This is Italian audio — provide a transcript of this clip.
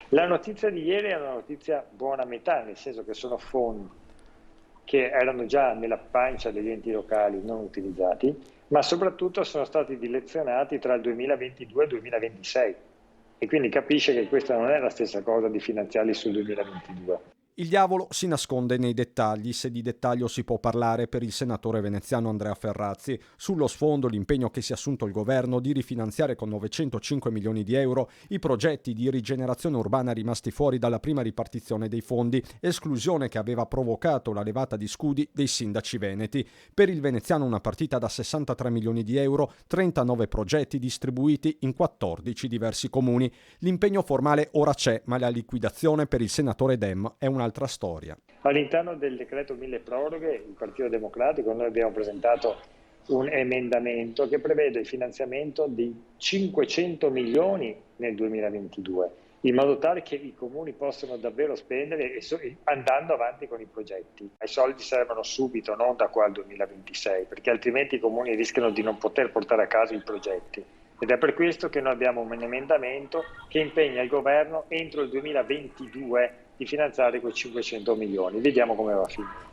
La notizia di ieri è una notizia buona a metà, nel senso che sono fondi che erano già nella pancia degli enti locali non utilizzati, ma soprattutto sono stati dilazionati tra il 2022 e il 2026 e quindi capisce che questa non è la stessa cosa di finanziarli sul 2022. Il diavolo si nasconde nei dettagli, se di dettaglio si può parlare per il senatore veneziano Andrea Ferrazzi. Sullo sfondo l'impegno che si è assunto il governo di rifinanziare con 905 milioni di euro i progetti di rigenerazione urbana rimasti fuori dalla prima ripartizione dei fondi, esclusione che aveva provocato la levata di scudi dei sindaci veneti. Per il veneziano una partita da 63 milioni di euro, 39 progetti distribuiti in 14 diversi comuni. L'impegno formale ora c'è, ma la liquidazione per il senatore Dem è un'altra storia. All'interno del decreto mille proroghe, il Partito Democratico, noi abbiamo presentato un emendamento che prevede il finanziamento di 500 milioni nel 2022, in modo tale che i comuni possano davvero spendere andando avanti con i progetti. I soldi servono subito, non da qua al 2026, perché altrimenti i comuni rischiano di non poter portare a casa i progetti. Ed è per questo che noi abbiamo un emendamento che impegna il governo entro il 2022 di finanziare quei 500 milioni. Vediamo come va a finire.